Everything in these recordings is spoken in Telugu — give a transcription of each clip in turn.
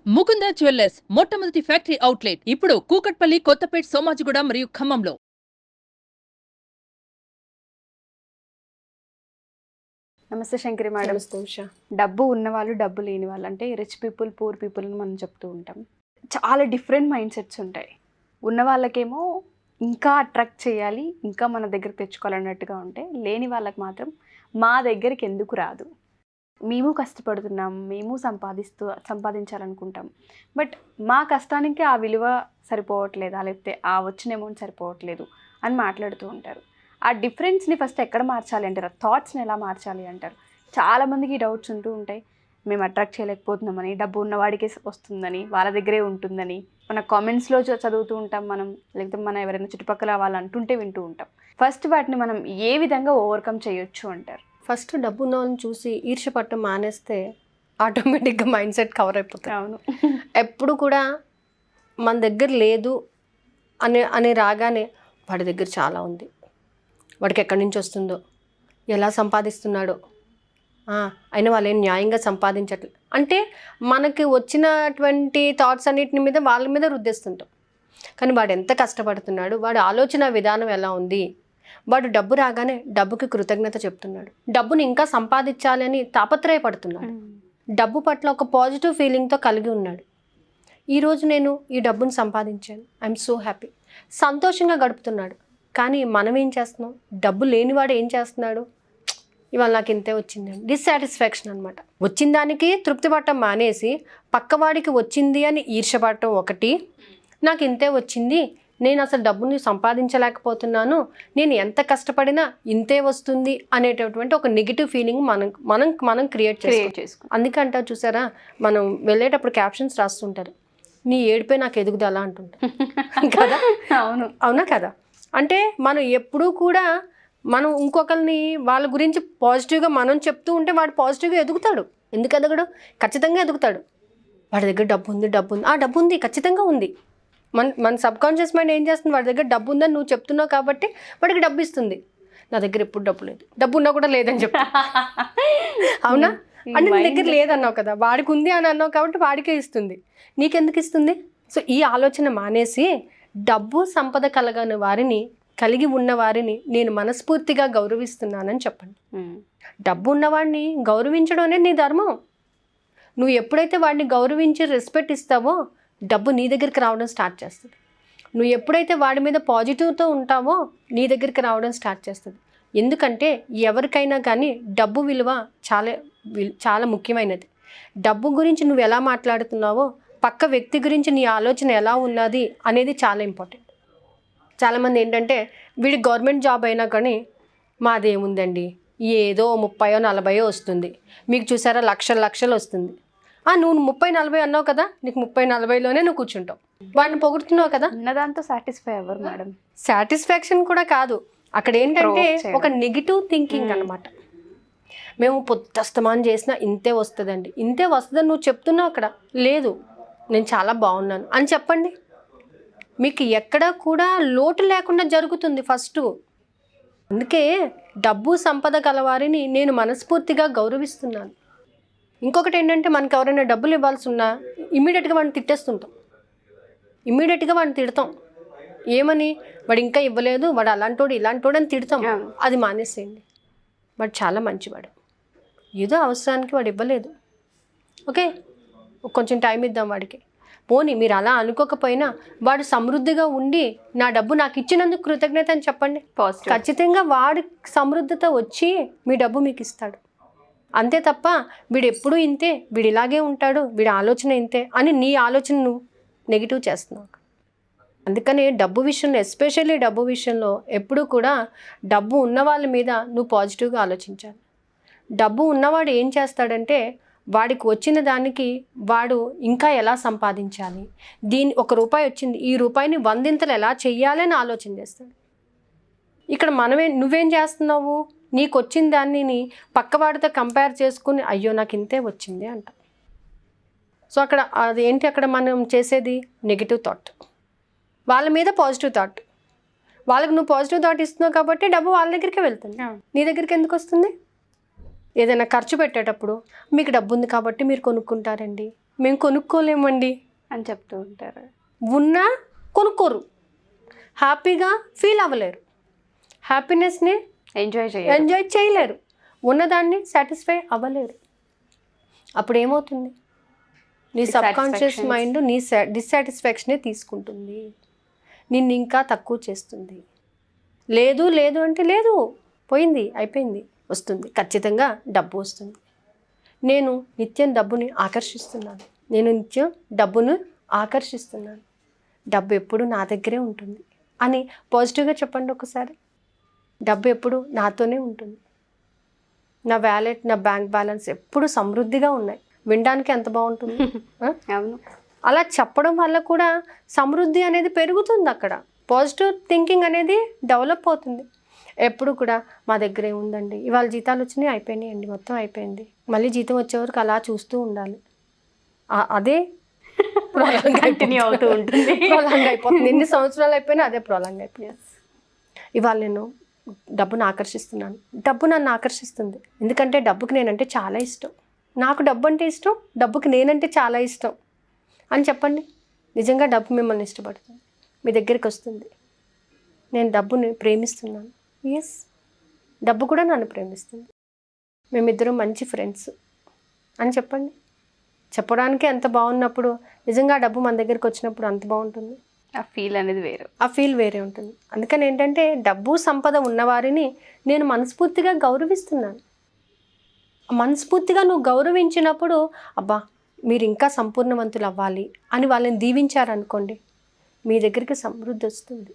ముకుంద జ్యువెల్లర్స్ మొట్టమొదటి ఫ్యాక్టరీ అవుట్లెట్ ఇప్పుడు కూకట్పల్లి, కొత్తపేట్, సోమాజిగూడ మరియు ఖమ్మంలో. నమస్తే శంకరి మేడం. నమస్తే ఉషా. డబ్బు ఉన్నవాళ్ళు, డబ్బు లేని వాళ్ళు, అంటే రిచ్ పీపుల్, పూర్ పీపుల్ అని మనం చెప్తూ ఉంటాం. చాలా డిఫరెంట్ మైండ్ సెట్స్ ఉంటాయి. ఉన్న వాళ్ళకేమో ఇంకా అట్రాక్ట్ చేయాలి, ఇంకా మన దగ్గర తెచ్చుకోవాలన్నట్టుగా ఉంటే, లేని వాళ్ళకి మాత్రం మా దగ్గరికి ఎందుకు రాదు, మేము కష్టపడుతున్నాం, మేము సంపాదించాలనుకుంటాం, బట్ మా కష్టానికి ఆ విలువ సరిపోవట్లేదా, లేకపోతే ఆ వచ్చిన అమౌంట్ సరిపోవట్లేదు అని మాట్లాడుతూ ఉంటారు. ఆ డిఫరెన్స్ని ఫస్ట్ ఎక్కడ మార్చాలి అంటారు? థాట్స్ని ఎలా మార్చాలి అంటారు? చాలామందికి డౌట్స్ ఉంటూ ఉంటాయి. మేము అట్రాక్ట్ చేయలేకపోతున్నామని, డబ్బు ఉన్నవాడికే వస్తుందని, వాళ్ళ దగ్గరే ఉంటుందని మన కామెంట్స్లో చదువుతూ ఉంటాం మనం, లేకపోతే మన ఎవరైనా చుట్టుపక్కల వాళ్ళు అంటుంటే వింటూ ఉంటాం. ఫస్ట్ వాటిని మనం ఏ విధంగా ఓవర్కమ్ చేయొచ్చు అంటారు? ఫస్ట్ డబ్బు ఉన్న వాళ్ళని చూసి ఈర్ష్య పట్టడం మానేస్తే ఆటోమేటిక్గా మైండ్ సెట్ కవర్ అయిపోతుంది. అవును. ఎప్పుడు కూడా మన దగ్గర లేదు అనే రాగానే వాడి దగ్గర చాలా ఉంది, వాడికి ఎక్కడి నుంచి వస్తుందో, ఎలా సంపాదిస్తున్నాడో, అయినా వాళ్ళు ఏం న్యాయంగా సంపాదించట్లేదు అంటే మనకి వచ్చినటువంటి థాట్స్ అన్నిటి మీద వాళ్ళ మీద రుద్దేస్తుంటాం. కానీ వాడు ఎంత కష్టపడుతున్నాడు, వాడి ఆలోచన విధానం ఎలా ఉంది, వాడు డబ్బు రాగానే డబ్బుకి కృతజ్ఞత చెప్తున్నాడు, డబ్బుని ఇంకా సంపాదించాలి అని తాపత్రయపడుతున్నాడు, డబ్బు పట్ల ఒక పాజిటివ్ ఫీలింగ్తో కలిగి ఉన్నాడు. ఈరోజు నేను ఈ డబ్బుని సంపాదించాను, ఐఎమ్ సో హ్యాపీ, సంతోషంగా గడుపుతున్నాడు. కానీ మనం ఏం చేస్తున్నాం? డబ్బు లేనివాడు ఏం చేస్తున్నాడు? ఇవాళ నాకు ఇంతే వచ్చిందని డిస్సాటిస్ఫాక్షన్ అనమాట. వచ్చిన దానికి తృప్తి పట్టడం మానేసి పక్కవాడికి వచ్చింది అని ఈర్ష్యపడటం ఒకటి, నాకు ఇంతే వచ్చింది, నేను అసలు డబ్బుని సంపాదించలేకపోతున్నాను, నేను ఎంత కష్టపడినా ఇంతే వస్తుంది అనేటటువంటి ఒక నెగిటివ్ ఫీలింగ్ మనం క్రియేట్ చేసుకో. అందుకంటే చూసారా, మనం వెళ్ళేటప్పుడు క్యాప్షన్స్ రాస్తుంటారు, నీ ఏడిపే నాకు ఎదుగుదల అంటుంటారు కదా. అవునా కదా? అంటే మనం ఎప్పుడూ కూడా మనం ఇంకొకరిని వాళ్ళ గురించి పాజిటివ్గా మనం చెప్తూ ఉంటే వాడు పాజిటివ్గా ఎదుగుతాడు. ఎందుకు ఎదగడు? ఖచ్చితంగా ఎదుగుతాడు. వాడి దగ్గర డబ్బు ఉంది, డబ్బు ఉంది, ఖచ్చితంగా ఉంది. మన సబ్కాన్షియస్ మైండ్ ఏం చేస్తుంది? వాడి దగ్గర డబ్బు ఉందని నువ్వు చెప్తున్నావు కాబట్టి వాడికి డబ్బు ఇస్తుంది. నా దగ్గర ఎప్పుడు డబ్బు లేదు, డబ్బు ఉన్నా కూడా లేదని చెప్తా. అవునా? అంటే నీ దగ్గర లేదన్నావు కదా, వాడికి ఉంది అని అన్నావు కాబట్టి వాడికే ఇస్తుంది, నీకెందుకు ఇస్తుంది? సో ఈ ఆలోచన మానేసి డబ్బు సంపద కలిగి ఉన్న వారిని నేను మనస్ఫూర్తిగా గౌరవిస్తున్నానని చెప్పండి. డబ్బు ఉన్నవాడిని గౌరవించడం అనేది నీ ధర్మం. నువ్వు ఎప్పుడైతే వాడిని గౌరవించి రెస్పెక్ట్ ఇస్తావో డబ్బు నీ దగ్గరికి రావడం స్టార్ట్ చేస్తుంది. నువ్వు ఎప్పుడైతే వాడి మీద పాజిటివ్తో ఉంటావో నీ దగ్గరికి రావడం స్టార్ట్ చేస్తుంది. ఎందుకంటే ఎవరికైనా కానీ డబ్బు విలువ చాలా ముఖ్యమైనది. డబ్బు గురించి నువ్వు ఎలా మాట్లాడుతున్నావో పక్క వ్యక్తి గురించి నీ ఆలోచన ఎలా ఉన్నది అనేది చాలా ఇంపార్టెంట్. చాలామంది ఏంటంటే వీడి గవర్నమెంట్ జాబ్ అయినా కానీ మాదేముందండి, ఏదో 30-40 వస్తుంది, మీకు చూసారా లక్షలు వస్తుంది. నువ్వు 30-40 అన్నావు కదా, నీకు 30-40లోనే నువ్వు కూర్చుంటావు, వాడిని పొగుడుతున్నావు కదా. ఉన్నదాంతో సాటిస్ఫై అవ్వరు మేడం. సాటిస్ఫాక్షన్ కూడా కాదు, అక్కడ ఏంటంటే ఒక నెగిటివ్ థింకింగ్ అనమాట. మేము పొద్దుస్తమానం చేసినా ఇంతే వస్తుందండి, ఇంతే వస్తుందని నువ్వు చెప్తున్నావు. అక్కడ లేదు, నేను చాలా బాగున్నాను అని చెప్పండి. మీకు ఎక్కడా కూడా లోటు లేకుండా జరుగుతుంది ఫస్ట్. అందుకే డబ్బు సంపద గలవారిని నేను మనస్ఫూర్తిగా గౌరవిస్తున్నాను. ఇంకొకటి ఏంటంటే మనకు ఎవరైనా డబ్బులు ఇవ్వాల్సి ఉన్నా ఇమ్మీడియట్గా వాడిని తిట్టేస్తుంటాం, ఇమ్మీడియట్గా వాడిని తిడతాం. ఏమని? వాడు ఇంకా ఇవ్వలేదు, వాడు అలాంటోడు ఇలాంటోడు అని తిడతాం. అది మానేసేయండి. వాడు చాలా మంచివాడు, ఏదో అవసరానికి వాడు ఇవ్వలేదు, ఓకే కొంచెం టైం ఇద్దాం వాడికి. పోనీ మీరు అలా అనుకోకపోయినా వాడు సమృద్ధిగా ఉండి నా డబ్బు నాకు ఇచ్చినందుకు కృతజ్ఞత అని చెప్పండి. ఖచ్చితంగా వాడి సమృద్ధితో వచ్చి మీ డబ్బు మీకు ఇస్తాడు. అంతే తప్ప వీడు ఎప్పుడూ ఇంతే, వీడు ఇలాగే ఉంటాడు, వీడి ఆలోచన ఇంతే అని నీ ఆలోచన నువ్వు నెగిటివ్ చేస్తున్నావు. అందుకని డబ్బు విషయంలో, ఎస్పెషల్లీ డబ్బు విషయంలో ఎప్పుడూ కూడా డబ్బు ఉన్న వాళ్ళ మీద నువ్వు పాజిటివ్గా ఆలోచించాలి. డబ్బు ఉన్నవాడు ఏం చేస్తాడంటే వాడికి వచ్చిన దానికి వాడు ఇంకా ఎలా సంపాదించాలి, ₹1 వచ్చింది, ఈ రూపాయిని 100 ఎలా చెయ్యాలని ఆలోచన చేస్తాడు. ఇక్కడ నువ్వేం చేస్తున్నావు? నీకు వచ్చిన దాన్ని పక్కవాడితో కంపేర్ చేసుకుని అయ్యో నాకు ఇంతే వచ్చింది అంట. సో అక్కడ అదేంటి, అక్కడ మనం చేసేది నెగిటివ్ థాట్, వాళ్ళ మీద పాజిటివ్ థాట్. వాళ్ళకి నువ్వు పాజిటివ్ థాట్ ఇస్తున్నావు కాబట్టి డబ్బు వాళ్ళ దగ్గరికి వెళ్తుంది, నీ దగ్గరికి ఎందుకు వస్తుంది? ఏదైనా ఖర్చు పెట్టేటప్పుడు మీకు డబ్బు ఉంది కాబట్టి మీరు కొనుక్కుంటారండి, మేము కొనుక్కోలేమండి అని చెప్తూ ఉంటారు. ఉన్నా కొనుక్కోరు, హ్యాపీగా ఫీల్ అవ్వలేరు, హ్యాపీనెస్ని ఎంజాయ్ చేయలేరు, ఉన్నదాన్ని సాటిస్ఫై అవ్వలేరు. అప్పుడు ఏమవుతుంది? నీ సబ్కాన్షియస్ మైండ్ నీ డిస్సాటిస్ఫాక్షనే తీసుకుంటుంది, నిన్ను ఇంకా తక్కువ చేస్తుంది. లేదు లేదు అంటే లేదు, పోయింది, అయిపోయింది. వస్తుంది, ఖచ్చితంగా డబ్బు వస్తుంది. నేను నిత్యం డబ్బుని ఆకర్షిస్తున్నాను, డబ్బు ఎప్పుడు నా దగ్గరే ఉంటుంది అని పాజిటివ్గా చెప్పండి ఒకసారి. డబ్బు ఎప్పుడు నాతోనే ఉంటుంది, నా వ్యాలెట్, నా బ్యాంక్ బ్యాలెన్స్ ఎప్పుడు సమృద్ధిగా ఉన్నాయి. వినడానికి ఎంత బాగుంటుంది. అవును, అలా చెప్పడం వల్ల కూడా సమృద్ధి అనేది పెరుగుతుంది. అక్కడ పాజిటివ్ థింకింగ్ అనేది డెవలప్ అవుతుంది. ఎప్పుడు కూడా మా దగ్గరే ఉందండి, ఇవాళ జీతాలు వచ్చినాయి, అయిపోయినాయండి, మొత్తం అయిపోయింది, మళ్ళీ జీతం వచ్చే వరకు అలా చూస్తూ ఉండాలి. అదే కంటిన్యూ అవుతూ ఉంటుంది. ప్రొలాంగ్ అయిపోతుంది. ఎన్ని సంవత్సరాలు అయిపోయినా అదే ప్రొలాంగ్ అయిపోయింది. ఇవాళ నేను డబ్బును ఆకర్షిస్తున్నాను, డబ్బు నన్ను ఆకర్షిస్తుంది. ఎందుకంటే డబ్బుకి నేనంటే చాలా ఇష్టం, నాకు డబ్బు అంటే ఇష్టం, డబ్బుకి నేనంటే చాలా ఇష్టం అని చెప్పండి. నిజంగా డబ్బు మిమ్మల్ని ఇష్టపడుతుంది, మీ దగ్గరికి వస్తుంది. నేను డబ్బుని ప్రేమిస్తున్నాను, ఎస్, డబ్బు కూడా నన్ను ప్రేమిస్తుంది. మేమిద్దరం మంచి ఫ్రెండ్స్ అని చెప్పండి. చెప్పడానికి ఎంత బాగున్నప్పుడు నిజంగా డబ్బు మన దగ్గరికి వచ్చినప్పుడు అంత బాగుంటుంది. ఆ ఫీల్ అనేది వేరు, ఆ ఫీల్ వేరే ఉంటుంది. అందుకని ఏంటంటే డబ్బు సంపద ఉన్నవారిని నేను మనస్ఫూర్తిగా గౌరవిస్తున్నాను. మనస్ఫూర్తిగా నువ్వు గౌరవించినప్పుడు అబ్బా మీరు ఇంకా సంపూర్ణవంతులు అవ్వాలి అని వాళ్ళని దీవించారనుకోండి, మీ దగ్గరికి సమృద్ధి వస్తుంది.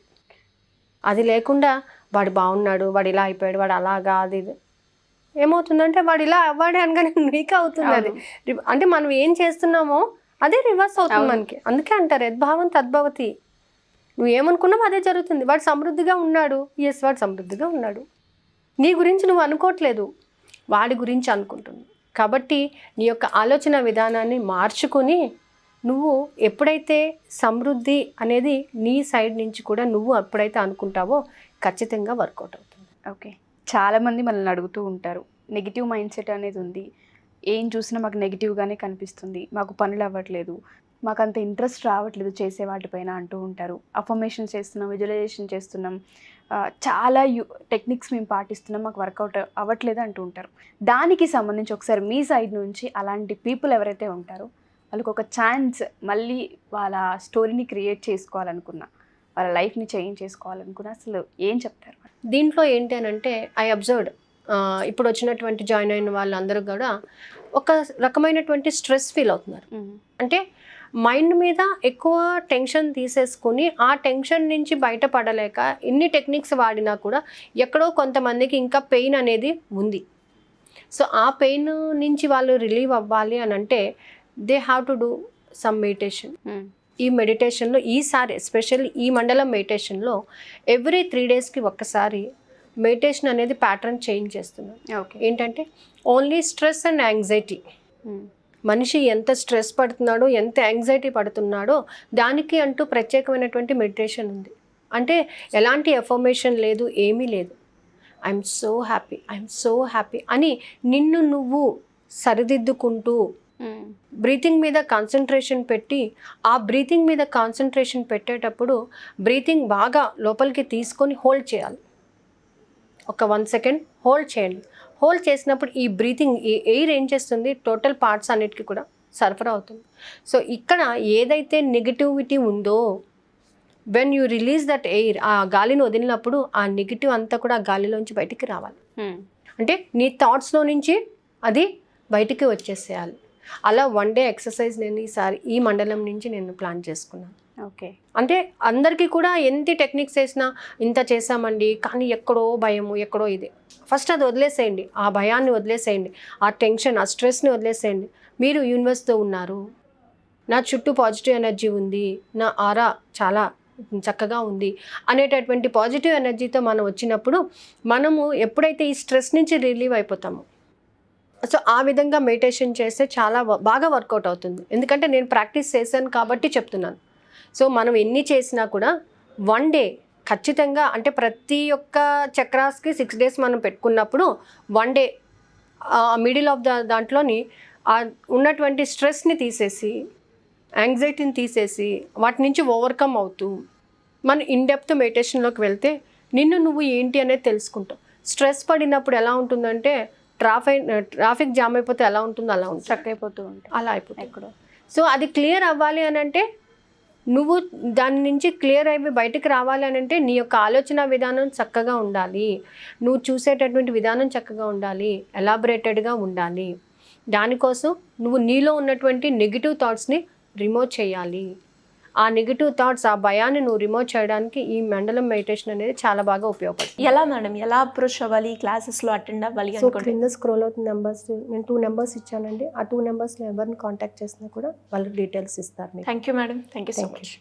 అది లేకుండా వాడు బాగున్నాడు, వాడు ఇలా అయిపోయాడు, వాడు అలాగా, అది ఇది ఏమవుతుందంటే వాడు ఇలా అవ్వాడే అనగానే నీకే అవుతుంది. అది అంటే మనం ఏం చేస్తున్నామో అదే రివర్స్ అవుతుంది మనకి. అందుకే అంటారు యద్భావం తద్భవతి, నువ్వు ఏమనుకున్నావు అదే జరుగుతుంది. వాడు సమృద్ధిగా ఉన్నాడు, ఎస్ వాడు సమృద్ధిగా ఉన్నాడు, నీ గురించి నువ్వు అనుకోవట్లేదు, వాడి గురించి అనుకుంటున్నావు. కాబట్టి నీ యొక్క ఆలోచన విధానాన్ని మార్చుకొని నువ్వు ఎప్పుడైతే సమృద్ధి అనేది నీ సైడ్ నుంచి కూడా నువ్వు ఎప్పుడైతే అనుకుంటావో ఖచ్చితంగా వర్కౌట్ అవుతుంది. ఓకే, చాలామంది మనల్ని అడుగుతూ ఉంటారు, నెగిటివ్ మైండ్ సెట్ అనేది ఉంది, ఏం చూసినా మాకు నెగిటివ్గానే కనిపిస్తుంది, మాకు పనులు అవ్వట్లేదు, మాకు అంత ఇంట్రెస్ట్ రావట్లేదు చేసే వాటిపైన అంటూ ఉంటారు. అఫర్మేషన్ చేస్తున్నాం, విజువలైజేషన్ చేస్తున్నాం, చాలా టెక్నిక్స్ మేము పాటిస్తున్నాం, మాకు వర్కౌట్ అవ్వట్లేదు అంటూ ఉంటారు. దానికి సంబంధించి ఒకసారి మీ సైడ్ నుంచి అలాంటి పీపుల్ ఎవరైతే ఉంటారో వాళ్ళకి ఒక ఛాన్స్, మళ్ళీ వాళ్ళ స్టోరీని క్రియేట్ చేసుకోవాలనుకున్నా, వాళ్ళ లైఫ్ని చేంజ్ చేసుకోవాలనుకున్నా అసలు ఏం చెప్తారు? దీంట్లో ఏంటి అని అంటే ఐ అబ్జర్వ్డ్, ఇప్పుడు వచ్చినటువంటి జాయిన్ అయిన వాళ్ళందరూ కూడా ఒక రకమైనటువంటి స్ట్రెస్ ఫీల్ అవుతున్నారు. అంటే మైండ్ మీద ఎక్కువ టెన్షన్ తీసేసుకుని ఆ టెన్షన్ నుంచి బయటపడలేక ఎన్ని టెక్నిక్స్ వాడినా కూడా ఎక్కడో కొంతమందికి ఇంకా పెయిన్ అనేది ఉంది. సో ఆ పెయిన్ నుంచి వాళ్ళు రిలీవ్ అవ్వాలి అని అంటే they have to do some meditation. ఈ మెడిటేషన్లో ఈసారి ఎస్పెషల్లీ ఈ మండలం మెడిటేషన్లో ఎవ్రీ 3 డేస్కి ఒక్కసారి మెడిటేషన్ అనేది ప్యాటర్న్ చేంజ్ చేస్తున్నాను. ఓకే, ఏంటంటే ఓన్లీ స్ట్రెస్ అండ్ యాంగ్జైటీ, మనిషి ఎంత స్ట్రెస్ పడుతున్నాడో, ఎంత యాంగ్జైటీ పడుతున్నాడో దానికి అంటూ ప్రత్యేకమైనటువంటి మెడిటేషన్ ఉంది. అంటే ఎలాంటి ఎఫర్మేషన్ లేదు, ఏమీ లేదు. I'm so happy, I'm so happy అని నిన్ను నువ్వు సరిదిద్దుకుంటూ బ్రీతింగ్ మీద కాన్సన్ట్రేషన్ పెట్టి, ఆ బ్రీతింగ్ మీద కాన్సన్ట్రేషన్ పెట్టేటప్పుడు బ్రీతింగ్ బాగా లోపలికి తీసుకొని హోల్డ్ చేయాలి. ఒక 1 సెకండ్ హోల్డ్ చేయండి. హోల్డ్ చేసినప్పుడు ఈ బ్రీతింగ్, ఈ ఎయిర్ ఏం చేస్తుంది, టోటల్ పార్ట్స్ అన్నిటికీ కూడా సరఫరా అవుతుంది. సో ఇక్కడ ఏదైతే నెగిటివిటీ ఉందో, when you release that air, ఆ గాలిని వదిలినప్పుడు ఆ నెగిటివ్ అంతా కూడా ఆ గాలిలోంచి బయటికి రావాలి. అంటే నీ థాట్స్లో నుంచి అది బయటికి వచ్చేసేయాలి. అలా 1 డే ఎక్సర్సైజ్ నేను ఈసారి ఈ మండలం నుంచి నేను ప్లాన్ చేసుకున్నాను. ఓకే, అంటే అందరికీ కూడా ఎన్ని టెక్నిక్స్ వేసినా ఇంత చేసామండి కానీ ఎక్కడో భయము, ఎక్కడో ఇది, ఫస్ట్ అది వదిలేసేయండి, ఆ భయాన్ని వదిలేసేయండి, ఆ టెన్షన్, ఆ స్ట్రెస్ని వదిలేసేయండి. మీరు యూనివర్స్తో ఉన్నారు, నా చుట్టూ పాజిటివ్ ఎనర్జీ ఉంది, నా ఆరా చాలా చక్కగా ఉంది అనేటటువంటి పాజిటివ్ ఎనర్జీతో మనం వచ్చినప్పుడు మనము ఎప్పుడైతే ఈ స్ట్రెస్ నుంచి రిలీవ్ అయిపోతామో, సో ఆ విధంగా మెడిటేషన్ చేస్తే చాలా బాగా వర్కౌట్ అవుతుంది. ఎందుకంటే నేను ప్రాక్టీస్ చేశాను కాబట్టి చెప్తున్నాను. సో మనం ఎన్ని చేసినా కూడా 1 డే ఖచ్చితంగా, అంటే ప్రతి ఒక్క చక్రాస్కి 6 డేస్ మనం పెట్టుకున్నప్పుడు 1 డే మిడిల్ ఆఫ్ దాంట్లోని ఆ ఉన్నటువంటి స్ట్రెస్ని తీసేసి, యాంగ్జైటీని తీసేసి, వాటి నుంచి ఓవర్కమ్ అవుతూ మన ఇన్డెప్త్ మెడిటేషన్లోకి వెళ్తే నిన్ను నువ్వు ఏంటి అనేది తెలుసుకుంటావు. స్ట్రెస్ పడినప్పుడు ఎలా ఉంటుందంటే ట్రాఫిక్ జామ్ అయిపోతే ఎలా ఉంటుందో అలా ఉంటుంది, స్ట్రక్ అయిపోతూ ఉంటాయి అలా అయిపోతుంది. ఎక్కడో. సో అది క్లియర్ అవ్వాలి అని అంటే, నువ్వు దాని నుంచి క్లియర్ అయిపోయి బయటకు రావాలి అని అంటే నీ యొక్క ఆలోచన విధానం చక్కగా ఉండాలి, నువ్వు చూసేటటువంటి విధానం చక్కగా ఉండాలి, ఎలాబరేటెడ్గా ఉండాలి. దానికోసం నువ్వు నీలో ఉన్నటువంటి నెగిటివ్ థాట్స్ని రిమూవ్ చేయాలి. ఆ నెగిటివ్ థాట్స్, ఆ భయాన్ని నువ్వు రిమూవ్ చేయడానికి ఈ మండలం మెడిటేషన్ అనేది చాలా బాగా ఉపయోగపడుతుంది. ఎలా మేడం, ఎలా అప్రోచ్ అవ్వాలి, క్లాసెస్లో అటెండ్ అవ్వాలి సో అనుకుంటే? క్రింద స్క్రోల్ అవుతున్న నెంబర్స్, నేను 2 నెంబర్స్ ఇచ్చానండి. ఆ 2 నెంబర్స్లో ఎవరిని కాంటాక్ట్ చేసినా కూడా వాళ్ళకి డీటెయిల్స్ ఇస్తారు మీకు. Thank you madam, thank you so Thank you. Much.